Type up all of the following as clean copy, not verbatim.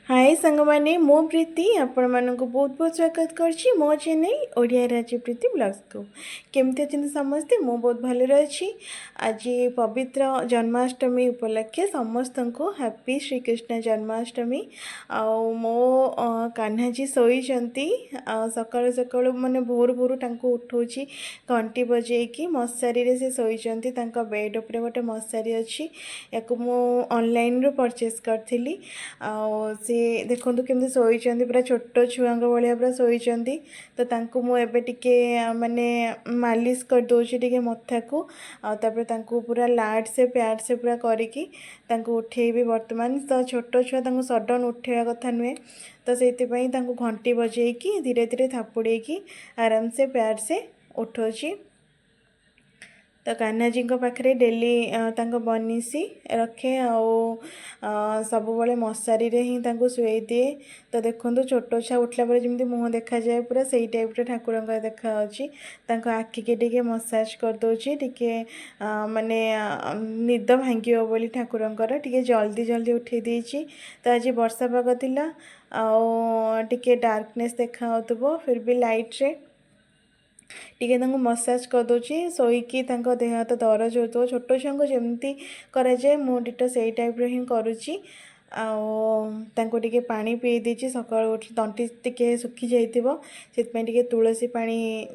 हाय सांग माने मो प्रीति आपण मानक बहुत बहुत स्वागत करछि मो चेन्नई ओडिया राज्य प्रीति ब्लॉग्स को केमती अच्छे समस्ते मो बहुत भले अच्छी आज पवित्र जन्माष्टमी उपलक्षे समस्त को हैप्पी श्रीकृष्ण जन्माष्टमी आउ मो कान्हाजी शोइचंती सकाळु सकाळु माने भोर भोर तांको उठौछि घंटी बजेकी मशारी रे से शोइचंती तांका बेड उपरे गोटे मशारी अछि याको मो ऑनलाइन रो परचेस करथिली आ से देखो केमती शोइचंती पूरा छोट छुआंग भाया पूरा शोइचंती तो तांको मु एबे टिके माने मालिश कर दोछि टिके मथा को तापर तांको पूरा लाड से प्यार से पूरा करिकी तांको उठेबी वर्तमान तो छोट छुआ तांको सडन उठेवा कथा नुहे तो से घंटी बजेकी धीरे धीरे थापुड़ेकी आराम से प्यार से उठौछि। तो कान्हाजी पाखे डेली बनीसी रखे सब बड़े मशारी रे ही शुई दिए। तो देखो छोट छुआ उठला जमी मुँह देखा जाए पूरा से टाइप ठाकुर देखा आखि के टिके मसाज करदे टिके माने निद भांग बोली ठाकुरंकर टिके जल्दी जल्दी उठे देछि। तो आज वर्षा पाग थिला टिके डार्कनेस देखा फिर भी लाइट रे टिके मसाज करदे शोईकी देह हाथ दरज हो छोट छुआ जमती कराए मुझे से टाइप हिं करुच्ची टिके पानी पी देछि सकाळ उठ तंटी टिके सुखी जाइतिबो सेतपय टिके तुलसी पानी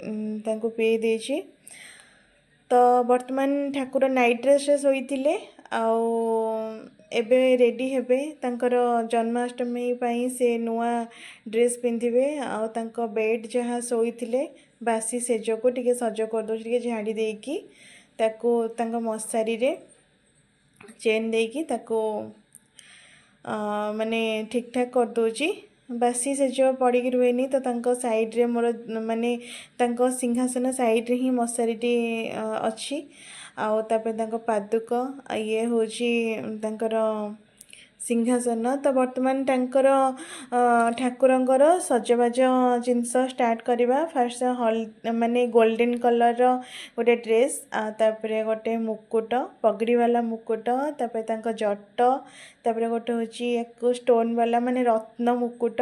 पी देछि। तो वर्तमान ठाकुर नाइट ड्रेस शोइथिले एबे रेडी हेबे तांकर जन्माष्टमी पाई से नुआ ड्रेस पिंधिबे बेड जहाँ शोइथिले बासी सेज को टिके सज कर दो टिके झाड़ी देकी ताको मशारी रे चेन देकी ताको माने ठीक ठाक कर दोची बासी सेज पड़ी रुएनी तो साइड रे मोर माने सिंहासन साइड रे ही मशारीटी अच्छी पादुक ये हूँ सिंहासन। तो बर्तमान ठाकुरंकर सजबाज जिनस स्टार्ट करवा फास्ट हल माने गोल्डन कलर गोटे ड्रेस तापरे गोटे मुकुट पगड़ी वाला मुकुट तापर जट तापर गोटे हूँ स्टोन वाला माने रत्न मुकुट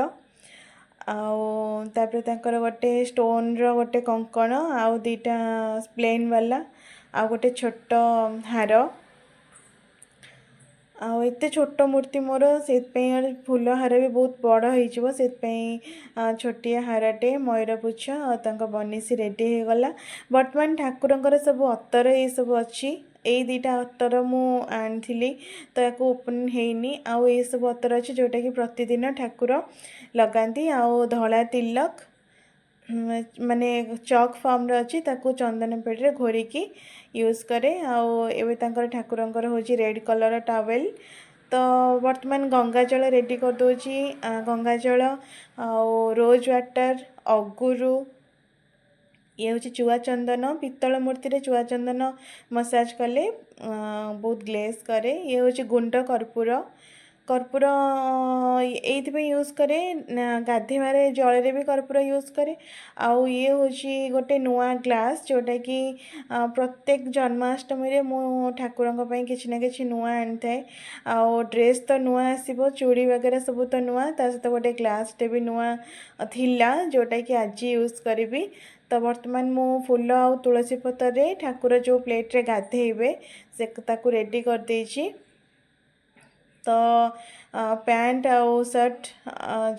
तापर गोटे स्टोन रो गोटे कंकण आउ दीटा प्लेन वाला आ गोटे छोट हार आते छोट मूर्ति मोर से फूल हार भी बहुत बड़ हो छोटिया हारटे मयूरपुछ बनीसी रेडी हो गला। बर्तमान ठाकुरंकर सब अतर ये सब अच्छी यही दीटा अतर मु आनी तो या ओपन होनी आउ ये सब अतर अच्छी जोटा कि प्रतिदिन ठाकुर लगाती आउ धला तिलक माने चक फॉर्म अच्छी चंदन पेड़ घोरिकी यूज करे आउ ठाकुरंकर हूँ रेड कलर टावेल। तो वर्तमान गंगा जल रेडी कर दोची गंगा जल रोज वाटर अगुरु ये हूँ चुआ चंदन पित्तल मूर्ति रे चुआ चंदन मसाज कले बहुत ग्लेस करे ये हूँ गुंड कर्पूर कर्पूर ये यूज करे गाधेबारे जल रे भी कर्पूर यूज करे आउ ये हूँ गोटे नुआ ग्लास जोटा कि प्रत्येक जन्माष्टमी रे मो ठाकुर किसी ना कि नुआ आनी थाए आउ ड्रेस तो नुआ आसो चूड़ी वगैरह सब तो नुआ सहित गोटे ग्लासटे भी नुआ थिला जोटा कि आज यूज करी। तो बर्तमान मु फूल आउ तुलसी पतर रे ठाकुर जो प्लेट रे गाधेबे से ताकू रेडी कर देछि। तो पैंट आउ शर्ट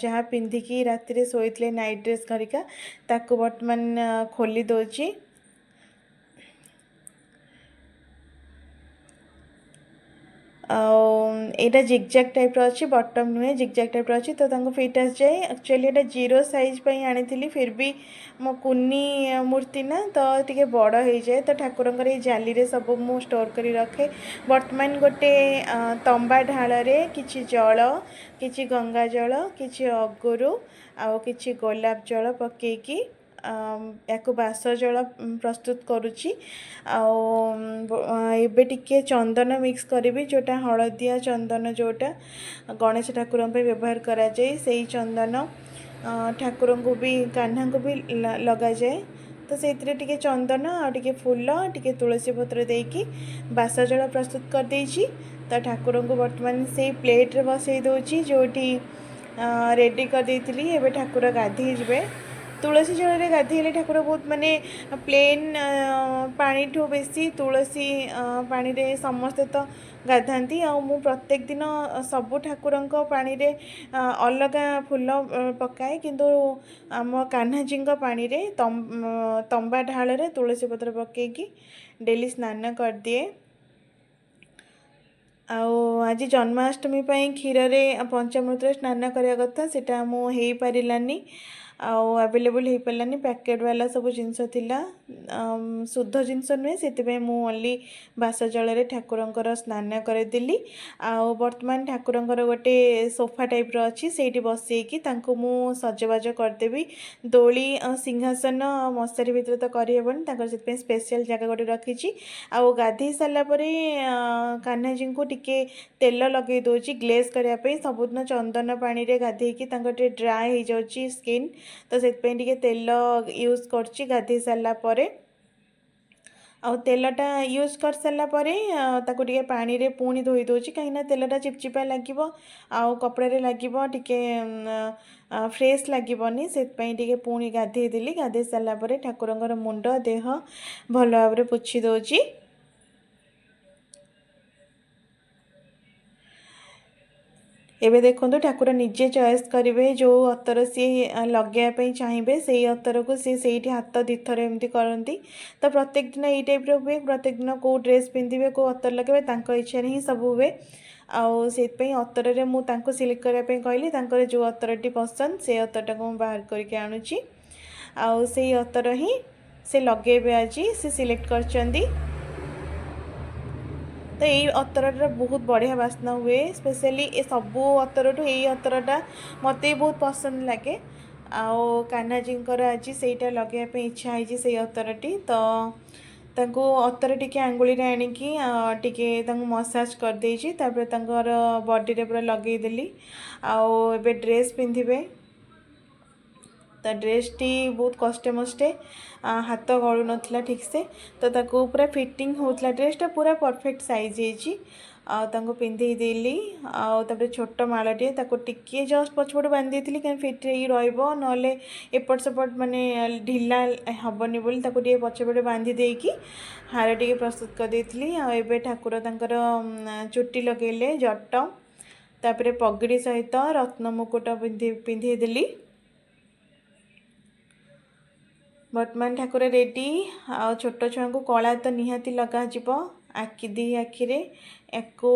जहाँ पिंधिकी राति शोते नाइट ड्रेस घरिका ताकू बर्तमान खोली दोची यहाँ जिगजैग टाइप अच्छी बटम नुहे जिगजैग टाइप अच्छी तो फिट आस जाए एक्चुअली यहाँ जीरो साइज आनी फिर भी मो कुनी मूर्ति ना तो टे बड़ हो जाए तो ठाकुर ये जाली रे सब मु स्टोर कर रखे। बर्तमान गोटे तंबा ढाल कि जल कि गंगा जल कि अगुरु आउ कि गोलाप जल पकईकी या बास जल प्रस्तुत करुच्ची एबे टिके चंदन मिक्स करी जोटा हलदिया चंदन जोटा गणेश ठाकुर व्यवहार करा जाए से चंदन ठाकुर को भी कान्हा को भी लगा जाए। तो से टिके चंदन आगे फूल टिके तुलसी पत्र देकी बास जल प्रस्तुत कर देछि। तो ठाकुर को बर्तमान से प्लेट रे बसई दोछि जोटी रेडी कर देइतिली। एबे ठाकुर गाधेई जिवे। तुलसी जल गाधेले ठाकुर बहुत माने प्लेन पानी ठू बेसी तुलसी पानी रे समस्ते तो गाधाती। आ मु प्रत्येक दिन सबु ठाकुरंक पानी रे अलग फूल पकाए, किंतु आम कान्हाजी पानी रे तंबा ढाल रे तुलसी पत्र पकईकी डेली स्नान कर दिए। आज जन्माष्टमी क्षीर रे पंचामृत स्नान करने कथा सेटा मु हेई पारिलानी। अवेलेबल हो पारानी पैकेट वाला सब जिनस थिला शुद्ध जिनस नुहे से मु ओनली बास जल ठाकुरंकर स्नान करदेली। वर्तमान ठाकुरंकर गोटे सोफा टाइप रो अच्छी से बसईकी तांको मु सजबाज करदेवी। दोली सिंहासन मशारी भितर तो करहबनी से स्पेशल जगह गोटे रखी। गाधे सारापर कान्हाजी को टिके तेल लगे दूसरी ग्लेज करने सबुदिन चंदन पानी रे गाधेकी ड्राए हो जाउची स्किन, तो से तेल यूज कर गाधे सारा तेलटा यूज कर सारापर ताको टिके पानी रे पुणी धोई दूची कहीं तेलटा चिपचिपा लगे कपड़े लगे टिके फ्रेश लगनी से पुणी गाधे देली। गाधे सारापर ठाकुरंकर मुंड देह भल भाव पोछि दूची। एबे देखो ठाकुर निजे चॉइस करेंगे जो अतर सी लगे चाहिए से अतर को सी हाथ दिथर एमती करती। तो प्रत्येक दिन यही टाइप हुए, प्रत्येक दिन कौ ड्रेस पिंधे कौ अतर लगे इच्छा ही सब हुए। से अतर रे मुझे सिलेक्ट करने कहली जो अतरटी पसंद से अतरटा को बाहर करके आणुची से अतर ही से लगे आज से सिलेक्ट कर। तो यही अतरटा बहुत बढ़िया बास्ना हुए, स्पेशली ए सबू अतरठू यही अतरटा मत बहुत पसंद लगे। कान्हाजी आज से लगे इच्छा है से अतरटी। तो तांको अतर टिके आंगुली आणिकी टिके मसाज कर देछि, तापर तांकर बॉडी रे पूरा लगेदेली। एबे ड्रेस पिंधिबे तो ड्रेसटी बहुत कष्टे मष्टे हाथ गलु नथिला ठीक से, तो ताको पूरा फिटिंग होतला ड्रेसटा पूरा परफेक्ट साइज होइची। तांको पिंधे देली तापर छोट मालटे ताको टिके जस्ट पछपट बांधी देली कहीं फिट ही रहइबो नले एपट सेपट माने ढिला हबनी बोली ताको टिके पछपटे बांधी देकी हार टिके प्रस्तुत कर देथली। एबे ठाकुर तांकर चुट्टी लगेले जट तापर पगड़ी सहित रत्न मुकुट पिंधे देली। वर्तमान ठाकुर रेडी। छोट छुआ को कला तो निहाती लगा आखि दी आखिरे एको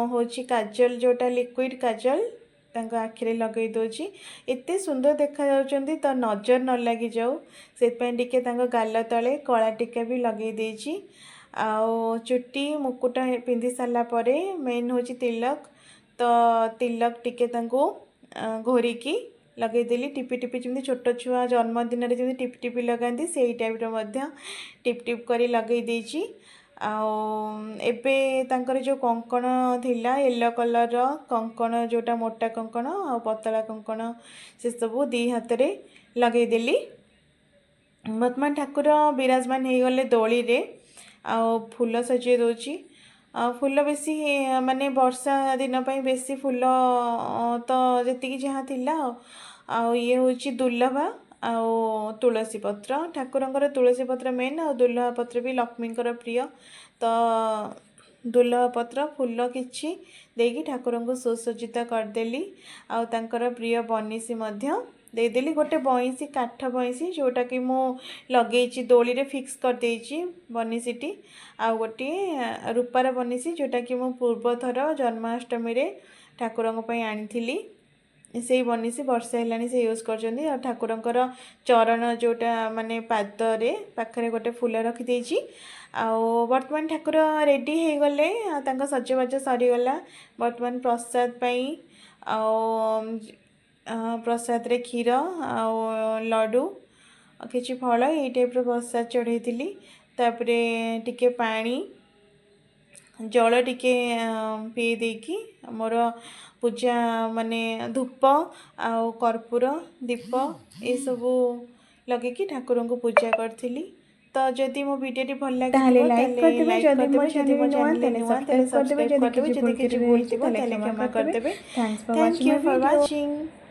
हूँ काजल जोटा लिक्विड काजल तांको आखिरे लगे दूची एते सुंदर देखा जाउछंती तो नजर न लगी जाऊ से टिके तांको गाल तले कला टीका भी लगे देची। चुट्टी मुकुट पिंधि सारा परे मेन हूँ तिलक, तो तिलक टिके तांको घोरिकी लगेदेली टिपी टिपी जमी छोट छुआ जन्मदिन जमी टिपी टिपी लगाती से टाइप टिप टिप कर लगे देची। एबे तांकर जो कंकण थिला येलो कलर कंकण जोटा मोटा कंकण आ पतला कंकण से सबू दी हाथ रे लगेदेली। वर्तमान ठाकुर विराजमान हो गले दोली रे फूल सजे दूची। फूल बेसी माने वर्षा दिन बेसी फूल तो जी जहाँ थिला ये हूँ दुर्लभा तुलसी पत्र ठाकुरंकर तुलसी पत्र मेन आ दुर्लभा पत्र भी लक्ष्मींकर प्रिय। तो दुर्लभा पत्र फूल किछि देकी ठाकुर को सुसज्जित करदेली। आंकर प्रिय बनीसी देदेली गोटे बईसी काठ बईसी जोटा कि मु लगे दोली रे फिक्स कर देछि बनीसीटी। आ गोटे रूपार बनीसी जोटा कि मु पूर्व थर जन्माष्टमी रे ठाकुर आनी से बनीसी वर्षा है से यूज कर। ठाकुरंकर चरण जोटा माने पादरे पाखरे गोटे फूल रखी वर्तमान ठाकुर रेडी हो गले सजबाज सरीगला। वर्तमान प्रसाद प्रसाद रे क्षीर लड्डू किछि फल ये टाइप प्रसाद चढ़ई तापरे टिके पानी जल टिके पी देकी मोर पूजा माने धूप कर्पूर दीप ये सबू लगे ठाकुर को पूजा करी। तो जदि मो वीडियो भल लगे ताहले लाइक कर देबे, जदि मो जदि मो चैनल चैनल नुआ ताहले नुआ सब्सक्राइब कर देबे, जदि जदि किछि किछि भूल भूल करबे थिबो ताहले ताले क्षमा क्षमा कर कर देबे। देबे। Thanks for thank watching you my for video. Watching.